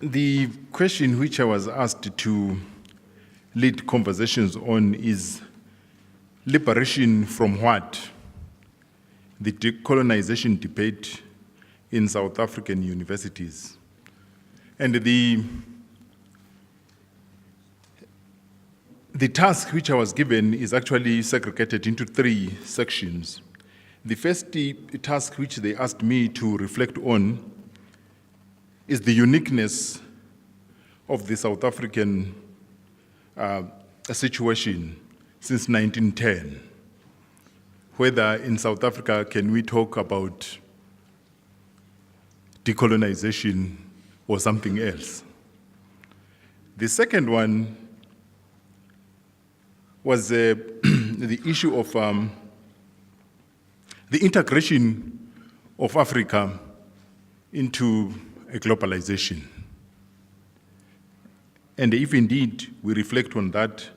The question which I was asked to lead conversations on is liberation from what? The decolonization debate in South African universities. And the task which I was given is actually segregated into 3 sections. The first task which they asked me to reflect on is the uniqueness of the South African situation since 1910. Whether in South Africa can we talk about decolonization or something else. The second one was the issue of the integration of Africa into a globalization. And if indeed we reflect on that,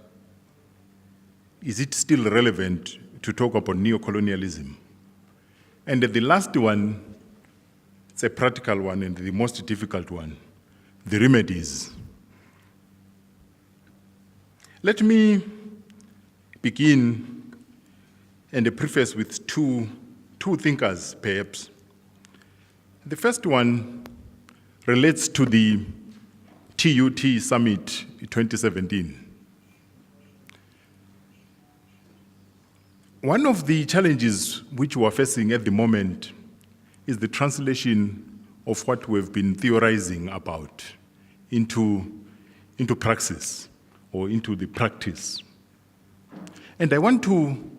is it still relevant to talk about neocolonialism? And the last one, it's a practical one and the most difficult one, the remedies. Let me begin and preface with two thinkers, perhaps. The first one relates to the TUT Summit 2017. One of the challenges which we are facing at the moment is the translation of what we've been theorizing about into praxis or into the practice. And I want to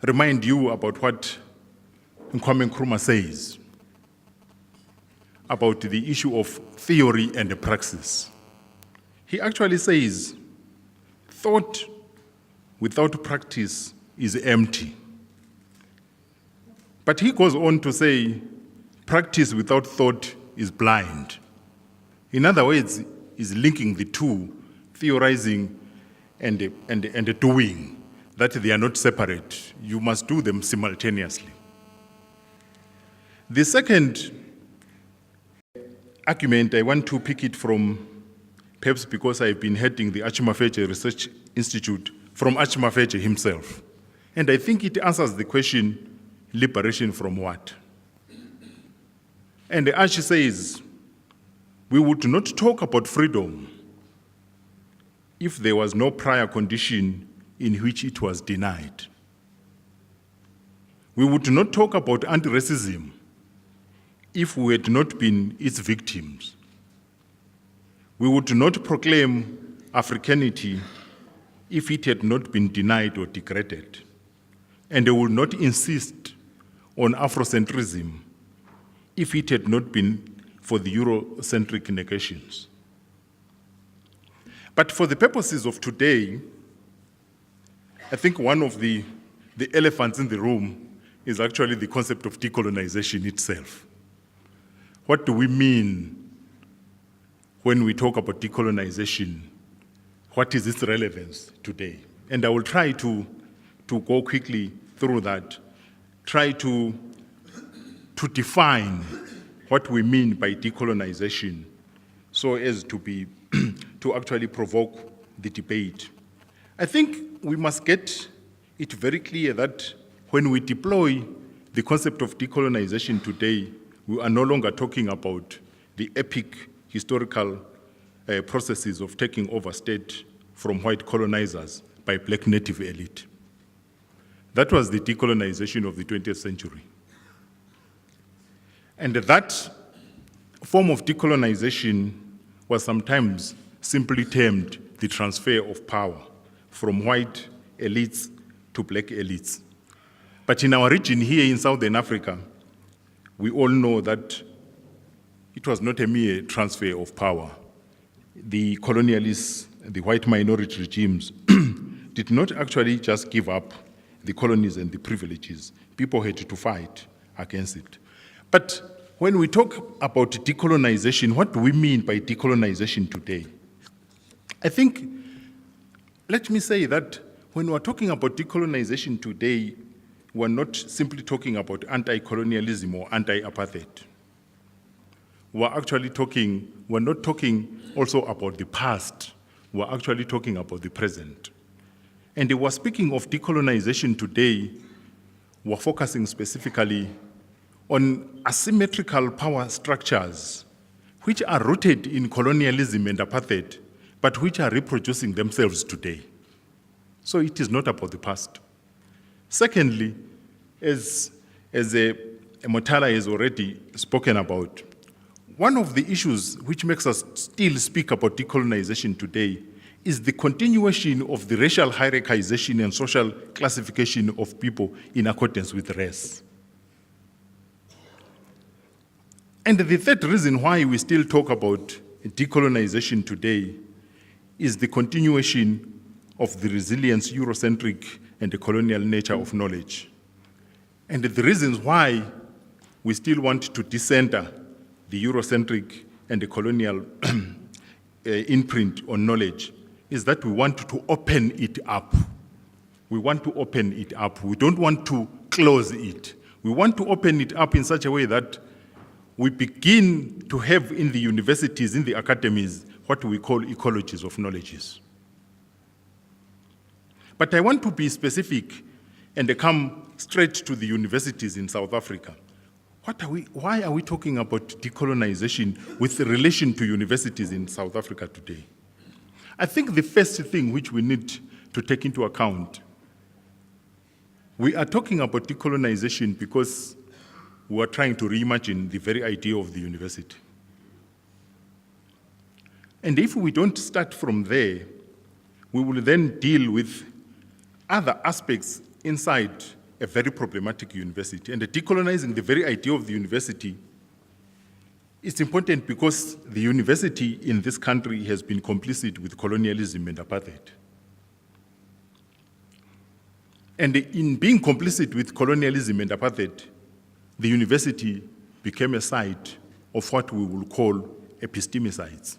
remind you about what Kwame Nkrumah says about the issue of theory and praxis. He actually says, thought without practice is empty. But he goes on to say, practice without thought is blind. In other words, he's linking the two, theorizing and doing, that they are not separate. You must do them simultaneously. The second argument, I want to pick it from, perhaps because I've been heading the Achimafeche Research Institute, from Achimafeche himself. And I think it answers the question, liberation from what? And Ach says, we would not talk about freedom if there was no prior condition in which it was denied. We would not talk about anti-racism if we had not been its victims. We would not proclaim Africanity if it had not been denied or degraded. And they would not insist on Afrocentrism if it had not been for the Eurocentric negations. But for the purposes of today, I think one of the elephants in the room is actually the concept of decolonization itself. What do we mean when we talk about decolonization? What is its relevance today? And I will try to go quickly through that, try to define what we mean by decolonization so as to actually provoke the debate. I think we must get it very clear that when we deploy the concept of decolonization today, we are no longer talking about the epic historical processes of taking over state from white colonizers by black native elite. That was the decolonization of the 20th century. And that form of decolonization was sometimes simply termed the transfer of power from white elites to black elites. But in our region here in Southern Africa, we all know that it was not a mere transfer of power. The colonialists, the white minority regimes, did not actually just give up the colonies and the privileges. People had to fight against it. But when we talk about decolonization, what do we mean by decolonization today? I think, let me say that when we're talking about decolonization today, we're not simply talking about anti-colonialism or anti-apartheid. we're not talking also about the past, we're actually talking about the present. And we're speaking of decolonization today, we're focusing specifically on asymmetrical power structures which are rooted in colonialism and apartheid, but which are reproducing themselves today. So it is not about the past. Secondly, as Motala has already spoken about, one of the issues which makes us still speak about decolonization today is the continuation of the racial hierarchization and social classification of people in accordance with race. And the third reason why we still talk about decolonization today is the continuation of the resilience, Eurocentric, and the colonial nature of knowledge. And the reasons why we still want to decenter the Eurocentric and the colonial imprint on knowledge is that we want to open it up. We want to open it up. We don't want to close it. We want to open it up in such a way that we begin to have in the universities, in the academies, what we call ecologies of knowledges. But I want to be specific and come straight to the universities in South Africa. Why are we talking about decolonization with relation to universities in South Africa today? I think the first thing which we need to take into account, we are talking about decolonization because we are trying to reimagine the very idea of the university. And if we don't start from there, we will then deal with other aspects inside a very problematic university. And decolonizing the very idea of the university is important because the university in this country has been complicit with colonialism and apartheid. And in being complicit with colonialism and apartheid, the university became a site of what we will call epistemicides.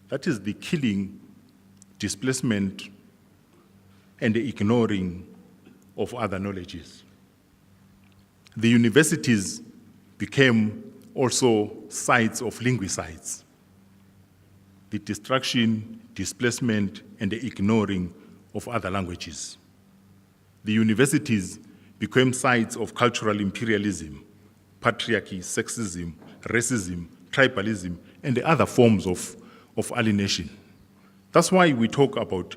That is the killing, displacement, and the ignoring of other knowledges. The universities became also sites of linguicides. The destruction, displacement, and the ignoring of other languages. The universities became sites of cultural imperialism, patriarchy, sexism, racism, tribalism, and the other forms of alienation. That's why we talk about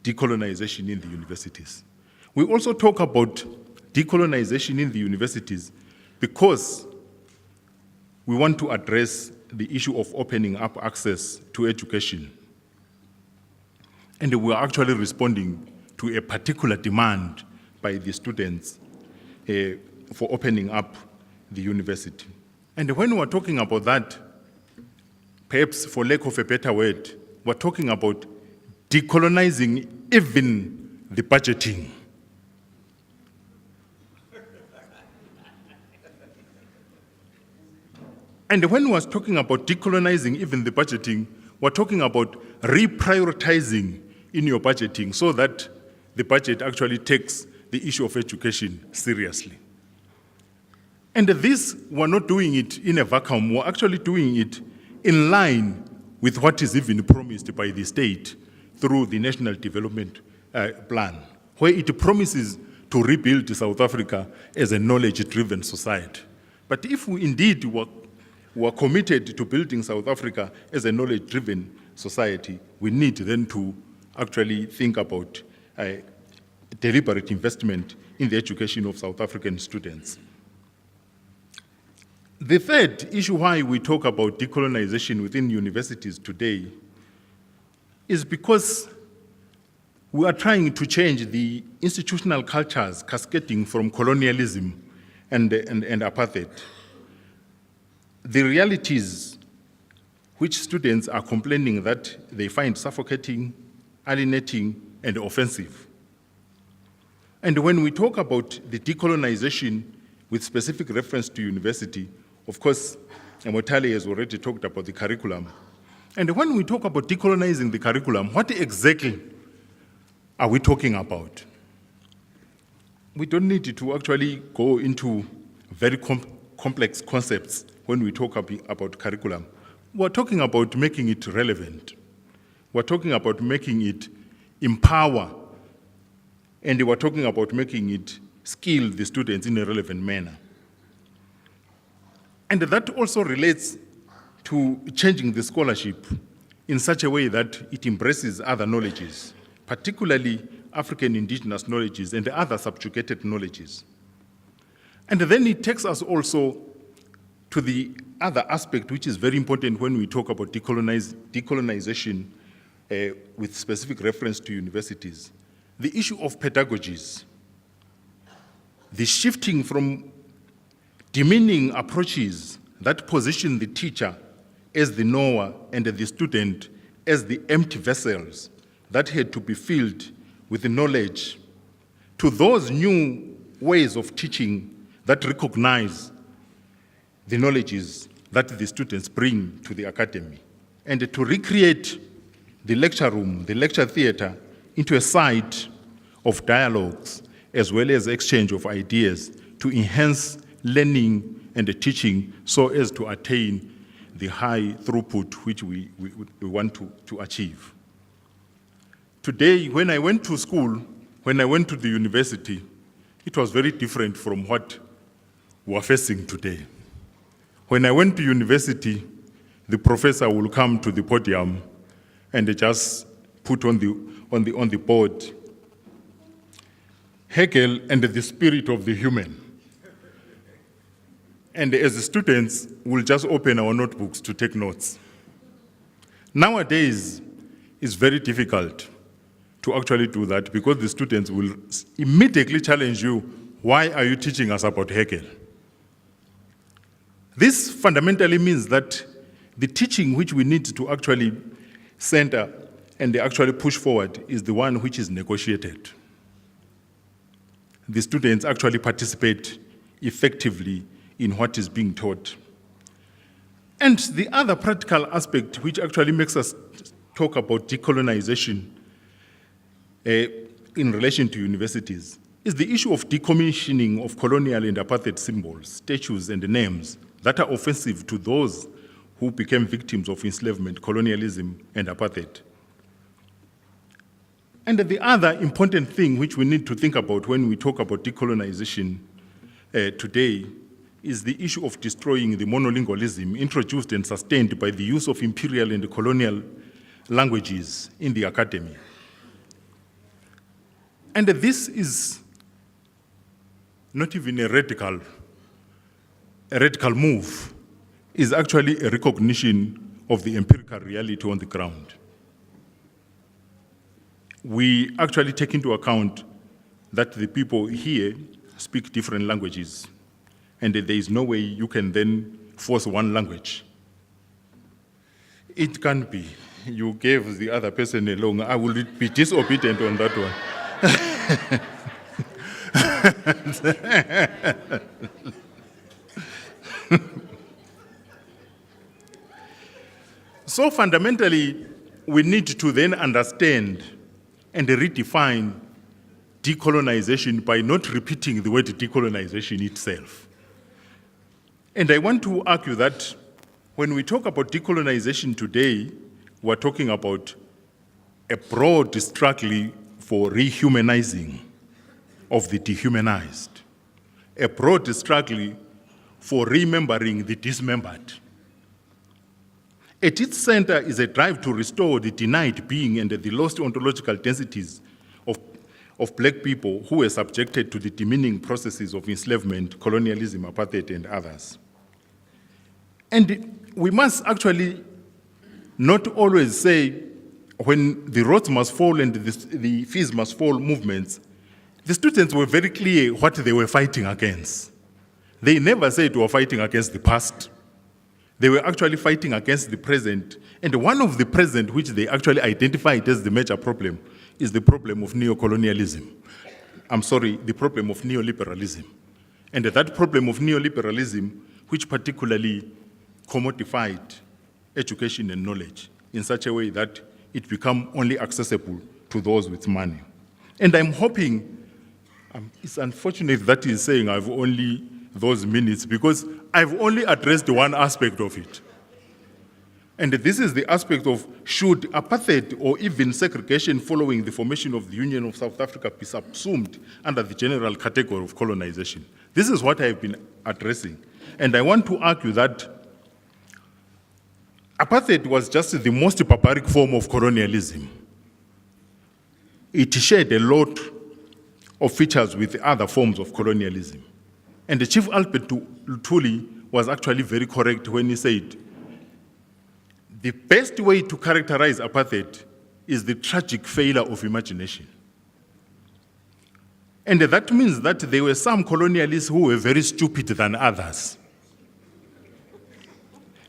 decolonization in the universities. We also talk about decolonization in the universities because we want to address the issue of opening up access to education. And we are actually responding to a particular demand by the students for opening up the university. And when we're talking about that, perhaps for lack of a better word, we're talking about decolonizing even the budgeting. And when we're talking about decolonizing even the budgeting, we're talking about reprioritizing in your budgeting so that the budget actually takes the issue of education seriously. And this, we're not doing it in a vacuum, we're actually doing it in line with what is even promised by the state through the National Development Plan, where it promises to rebuild South Africa as a knowledge-driven society. But if we indeed were committed to building South Africa as a knowledge-driven society, we need then to actually think about deliberate investment in the education of South African students. The third issue why we talk about decolonization within universities today is because we are trying to change the institutional cultures cascading from colonialism and apartheid. The realities which students are complaining that they find suffocating, alienating, and offensive. And when we talk about the decolonization with specific reference to university, of course, Motale has already talked about the curriculum. And when we talk about decolonizing the curriculum, what exactly are we talking about? We don't need to actually go into very complex concepts when we talk about curriculum. We're talking about making it relevant. We're talking about making it empower, and we're talking about making it skill the students in a relevant manner. And that also relates to changing the scholarship in such a way that it embraces other knowledges, particularly African indigenous knowledges and the other subjugated knowledges. And then it takes us also to the other aspect, which is very important when we talk about decolonization with specific reference to universities, the issue of pedagogies, the shifting from demeaning approaches that position the teacher as the knower and the student as the empty vessels that had to be filled with the knowledge, to those new ways of teaching that recognize the knowledges that the students bring to the academy, and to recreate the lecture room, the lecture theater, into a site of dialogues as well as exchange of ideas to enhance learning and teaching so as to attain the high throughput which we want to achieve. Today, when I went to school, when I went to the university, it was very different from what we're facing today. When I went to university, the professor will come to the podium and just put on the board, Hegel and the spirit of the human. And as the students, we'll just open our notebooks to take notes. Nowadays, it's very difficult to actually do that because the students will immediately challenge you, why are you teaching us about Hegel? This fundamentally means that the teaching which we need to actually center and actually push forward is the one which is negotiated. The students actually participate effectively in what is being taught. And the other practical aspect which actually makes us talk about decolonization in relation to universities is the issue of decommissioning of colonial and apartheid symbols, statues, and names that are offensive to those who became victims of enslavement, colonialism, and apartheid. And the other important thing which we need to think about when we talk about decolonization today is the issue of destroying the monolingualism introduced and sustained by the use of imperial and colonial languages in the academy. And this is not even a radical move, is actually a recognition of the empirical reality on the ground. We actually take into account that the people here speak different languages, and there is no way you can then force one language. It can be. You gave the other person a long, I will be disobedient on that one. So fundamentally, we need to then understand and redefine decolonization by not repeating the word decolonization itself. And I want to argue that when we talk about decolonization today, we're talking about a broad struggle for rehumanizing of the dehumanized, a broad struggle for remembering the dismembered. At its center is a drive to restore the denied being and the lost ontological densities of black people who were subjected to the demeaning processes of enslavement, colonialism, apartheid, and others. And we must actually not always say when the roads must fall and the fees must fall movements, the students were very clear what they were fighting against. They never said we were fighting against the past. They were actually fighting against the present. And one of the present which they actually identified as the major problem is the problem of neocolonialism. The problem of neoliberalism. And that problem of neoliberalism, which particularly commodified education and knowledge in such a way that it become only accessible to those with money. And I'm hoping, it's unfortunate that he's saying I've only those minutes because I've only addressed one aspect of it. And this is the aspect of should apartheid or even segregation following the formation of the Union of South Africa be subsumed under the general category of colonization. This is what I've been addressing. And I want to argue that apartheid was just the most barbaric form of colonialism. It shared a lot of features with other forms of colonialism. And the Chief Albert Luthuli was actually very correct when he said, the best way to characterize apartheid is the tragic failure of imagination. And that means that there were some colonialists who were very stupid than others.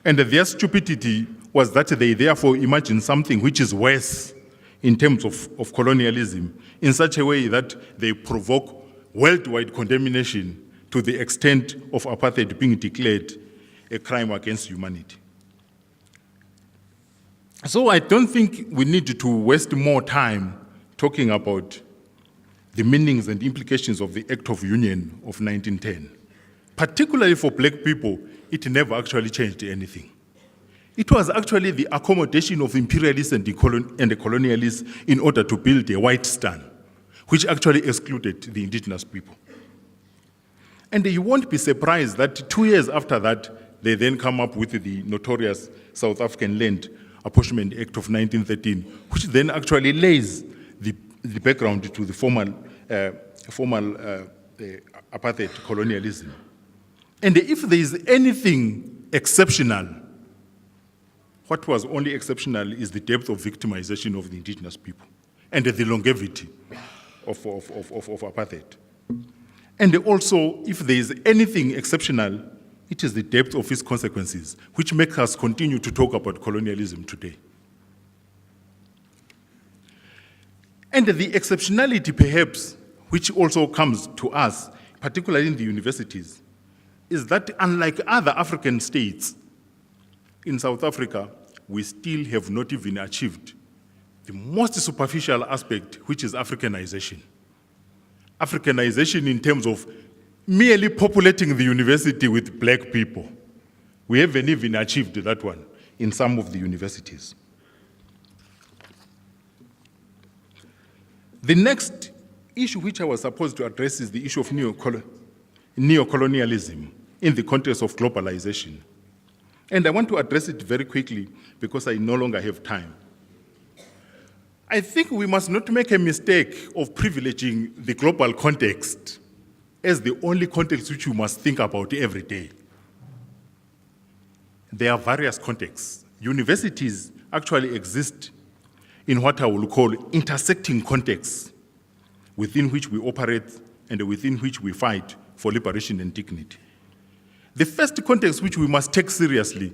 And their stupidity was that they therefore imagined something which is worse in terms of colonialism in such a way that they provoke worldwide condemnation to the extent of apartheid being declared a crime against humanity. So I don't think we need to waste more time talking about the meanings and implications of the Act of Union of 1910. Particularly for black people, it never actually changed anything. It was actually the accommodation of imperialists and the colonialists in order to build a white stand, which actually excluded the indigenous people. And you won't be surprised that 2 years after that, they then come up with the notorious South African Land Apportionment Act of 1913, which then actually lays the background to the formal apartheid colonialism. And if there is anything exceptional, what was only exceptional is the depth of victimization of the indigenous people and the longevity of apartheid. And also, if there is anything exceptional, it is the depth of its consequences, which make us continue to talk about colonialism today. And the exceptionality, perhaps, which also comes to us, particularly in the universities, is that unlike other African states, in South Africa, we still have not even achieved the most superficial aspect, which is Africanization. Africanization in terms of merely populating the university with black people. We haven't even achieved that one in some of the universities. The next issue which I was supposed to address is the issue of neocolonialism in the context of globalization. And I want to address it very quickly because I no longer have time. I think we must not make a mistake of privileging the global context as the only context which we must think about every day. There are various contexts. Universities actually exist in what I will call intersecting contexts within which we operate and within which we fight for liberation and dignity. The first context which we must take seriously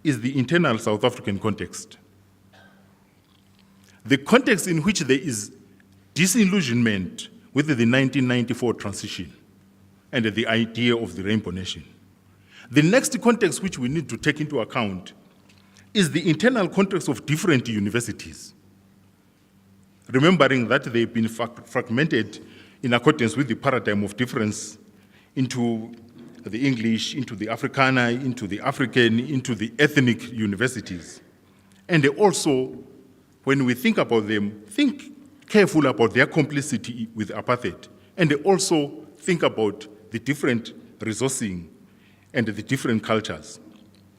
is the internal South African context. The context in which there is disillusionment with the 1994 transition and the idea of the Rainbow Nation. The next context which we need to take into account is the internal context of different universities, remembering that they've been fragmented in accordance with the paradigm of difference into the English, into the Afrikaner, into the African, into the ethnic universities. And also, when we think about them, think careful about their complicity with apartheid, and also think about the different resourcing and the different cultures.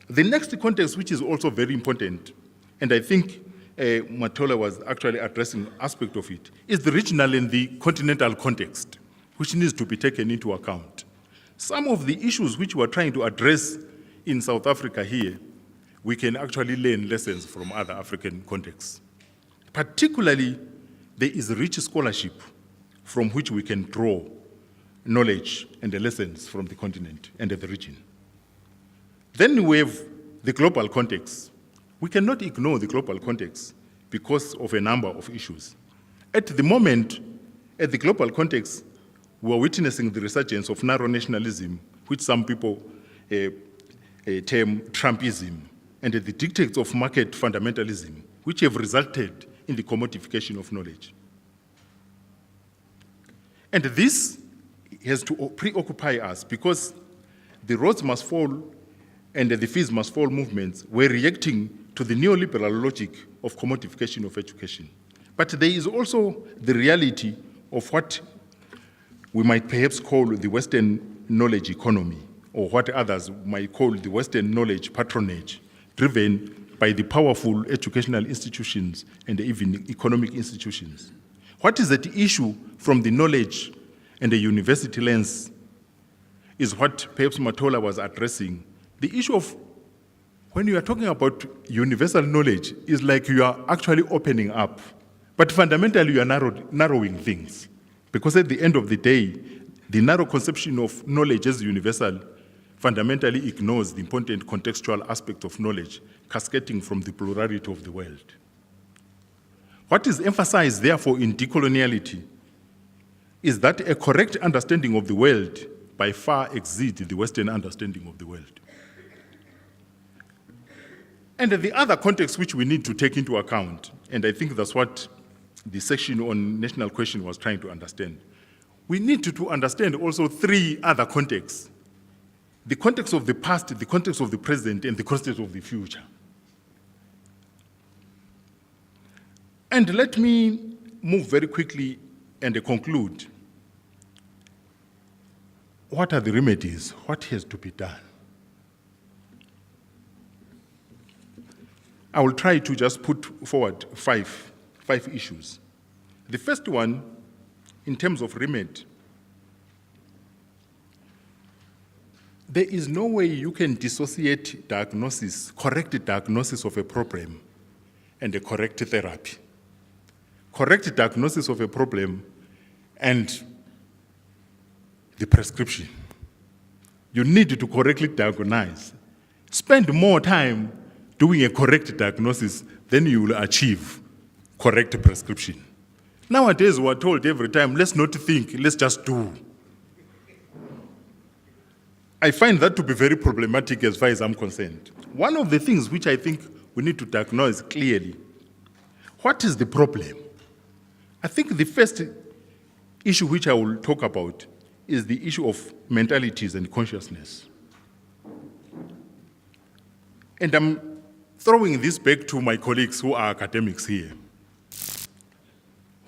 The next context, which is also very important, and I think Matola was actually addressing an aspect of it, is the regional and the continental context, which needs to be taken into account. Some of the issues which we're trying to address in South Africa here, we can actually learn lessons from other African contexts. Particularly, there is rich scholarship from which we can draw knowledge and the lessons from the continent and the region. Then we have the global context. We cannot ignore the global context because of a number of issues. At the moment, at the global context, we are witnessing the resurgence of narrow nationalism, which some people term Trumpism, and the dictates of market fundamentalism, which have resulted in the commodification of knowledge. And this has to preoccupy us because the roads must fall and the fees must fall movements were reacting to the neoliberal logic of commodification of education. But there is also the reality of what we might perhaps call the Western knowledge economy, or what others might call the Western knowledge patronage, driven by the powerful educational institutions and even economic institutions. What is at issue from the knowledge and the university lens is what perhaps Matola was addressing. The issue of when you are talking about universal knowledge is like you are actually opening up, but fundamentally you are narrowing things. Because at the end of the day, the narrow conception of knowledge as universal fundamentally ignores the important contextual aspect of knowledge cascading from the plurality of the world. What is emphasized, therefore, in decoloniality is that a correct understanding of the world by far exceeds the Western understanding of the world. And the other context which we need to take into account, and I think that's what the section on national question was trying to understand, we need to understand also three other contexts: the context of the past, the context of the present, and the context of the future. And let me move very quickly and conclude. What are the remedies? What has to be done? I will try to just put forward five issues. The first one, in terms of remedy, there is no way you can dissociate diagnosis, correct diagnosis of a problem, and a correct therapy. Correct diagnosis of a problem and the prescription. You need to correctly diagnose. Spend more time doing a correct diagnosis, then you will achieve correct prescription. Nowadays, we're told every time, let's not think, let's just do. I find that to be very problematic as far as I'm concerned. One of the things which I think we need to diagnose clearly, what is the problem? I think the first issue which I will talk about is the issue of mentalities and consciousness. And I'm throwing this back to my colleagues who are academics here.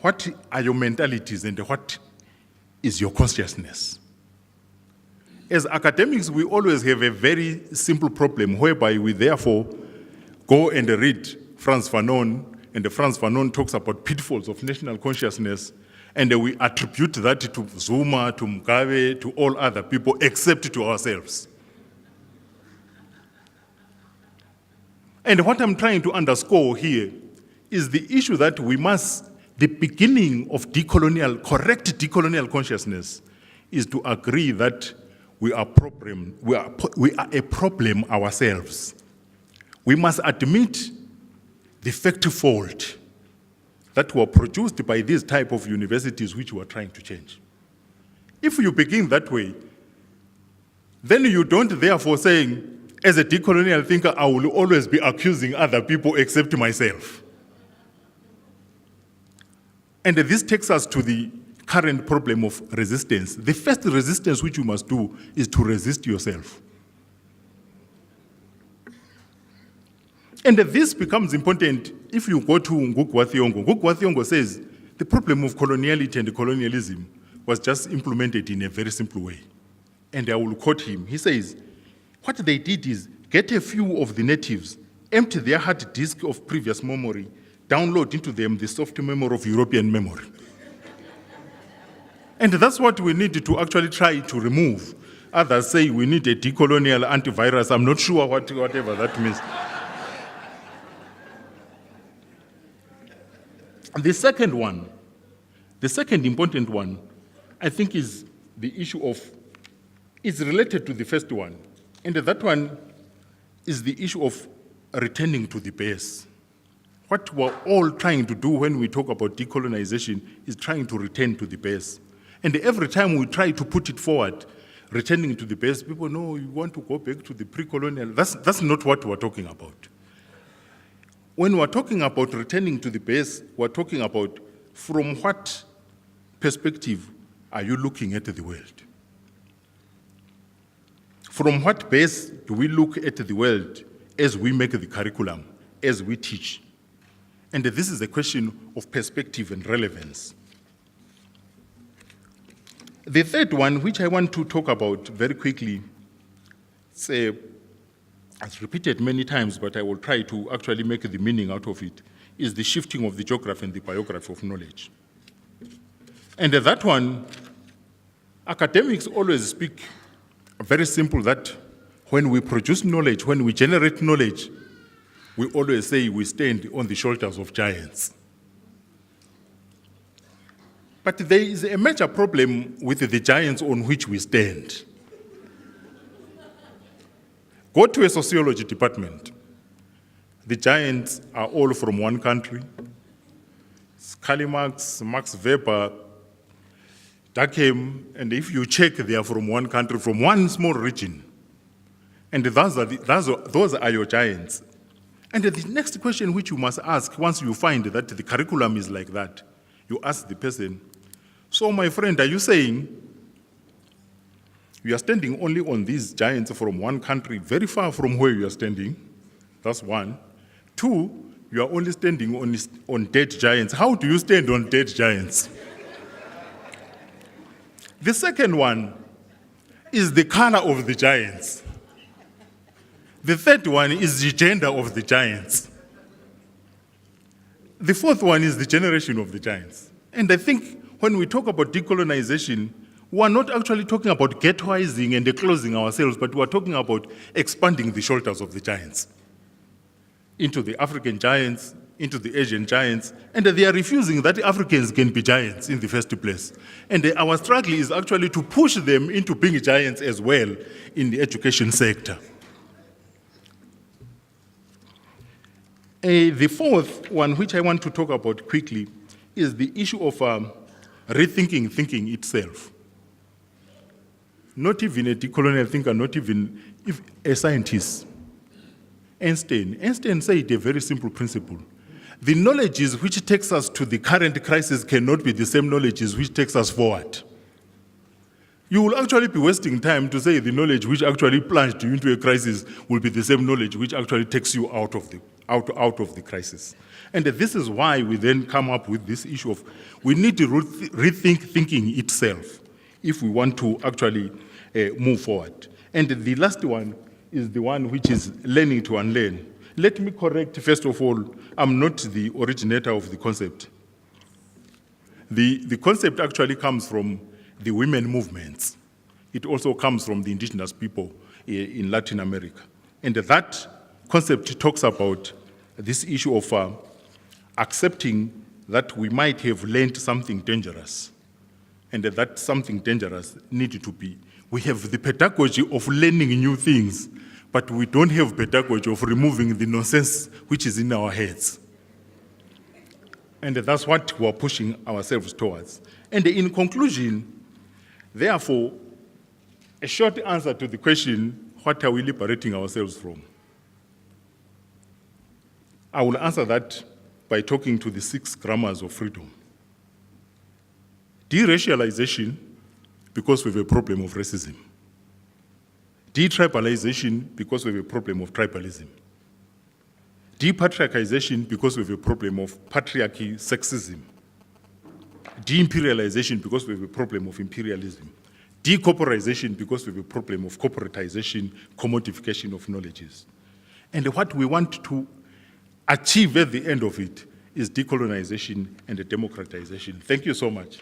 What are your mentalities and what is your consciousness? As academics, we always have a very simple problem whereby we therefore go and read Frantz Fanon, and Frantz Fanon talks about pitfalls of national consciousness, and we attribute that to Zuma, to Mugabe, to all other people except to ourselves. And what I'm trying to underscore here is the issue that we must, the beginning of correct decolonial consciousness is to agree that we are a problem ourselves. We must admit the factory fault that were produced by these type of universities which we are trying to change. If you begin that way, then you don't therefore saying, as a decolonial thinker, I will always be accusing other people except myself. And this takes us to the current problem of resistance. The first resistance which you must do is to resist yourself. And this becomes important if you go to Ngugwa Thiong'o. Ngugwa Thiong'o says the problem of coloniality and colonialism was just implemented in a very simple way. And I will quote him. He says, what they did is get a few of the natives, empty their hard disk of previous memory, download into them the soft memory of European memory. And that's what we need to actually try to remove. Others say we need a decolonial antivirus. I'm not sure whatever that means. The second important one, I think is the issue of, it's related to the first one. And that one is the issue of returning to the base. What we're all trying to do when we talk about decolonization is trying to return to the base. And every time we try to put it forward, returning to the base, people know you want to go back to the pre-colonial. That's not what we're talking about. When we're talking about returning to the base, we're talking about from what perspective are you looking at the world? From what base do we look at the world as we make the curriculum, as we teach? And this is a question of perspective and relevance. The third one, which I want to talk about very quickly, it's repeated many times, but I will try to actually make the meaning out of it, is the shifting of the geography and the biography of knowledge. And that one, academics always speak very simple that when we produce knowledge, when we generate knowledge, we always say we stand on the shoulders of giants. But there is a major problem with the giants on which we stand. Go to a sociology department. The giants are all from one country. Karl Marx, Max Weber, Durkheim, and if you check, they are from one country, from one small region. And those are your giants. And the next question which you must ask once you find that the curriculum is like that, you ask the person, so my friend, are you saying you are standing only on these giants from one country, very far from where you are standing? That's one. Two, you are only standing on dead giants. How do you stand on dead giants? The second one is the color of the giants. The third one is the gender of the giants. The fourth one is the generation of the giants. And I think when we talk about decolonization, we are not actually talking about ghettoizing and closing ourselves, but we are talking about expanding the shoulders of the giants into the African giants, into the Asian giants, and they are refusing that Africans can be giants in the first place. And our struggle is actually to push them into being giants as well in the education sector. The fourth one, which I want to talk about quickly, is the issue of rethinking thinking itself. Not even a decolonial thinker, not even a scientist. Einstein said a very simple principle. The knowledges which takes us to the current crisis cannot be the same knowledges which takes us forward. You will actually be wasting time to say the knowledge which actually plunged you into a crisis will be the same knowledge which actually takes you out of the crisis. And this is why we then come up with this issue of we need to rethink thinking itself if we want to actually move forward. And the last one is the one which is learning to unlearn. Let me correct, first of all, I'm not the originator of the concept. The concept actually comes from the women movements. It also comes from the indigenous people in Latin America. And that concept talks about this issue of accepting that we might have learned something dangerous, and that something dangerous needed to be. We have the pedagogy of learning new things, but we don't have pedagogy of removing the nonsense which is in our heads. And that's what we're pushing ourselves towards. And in conclusion, therefore, a short answer to the question, what are we liberating ourselves from? I will answer that by talking to the 6 grammars of freedom. Deracialization, because we have a problem of racism. Detribalization, because we have a problem of tribalism. Depatriarchization, because we have a problem of patriarchy, sexism. Deimperialization, because we have a problem of imperialism. Decorporization, because we have a problem of corporatization, commodification of knowledges. And what we want to achieve at the end of it is decolonization and democratization. Thank you so much.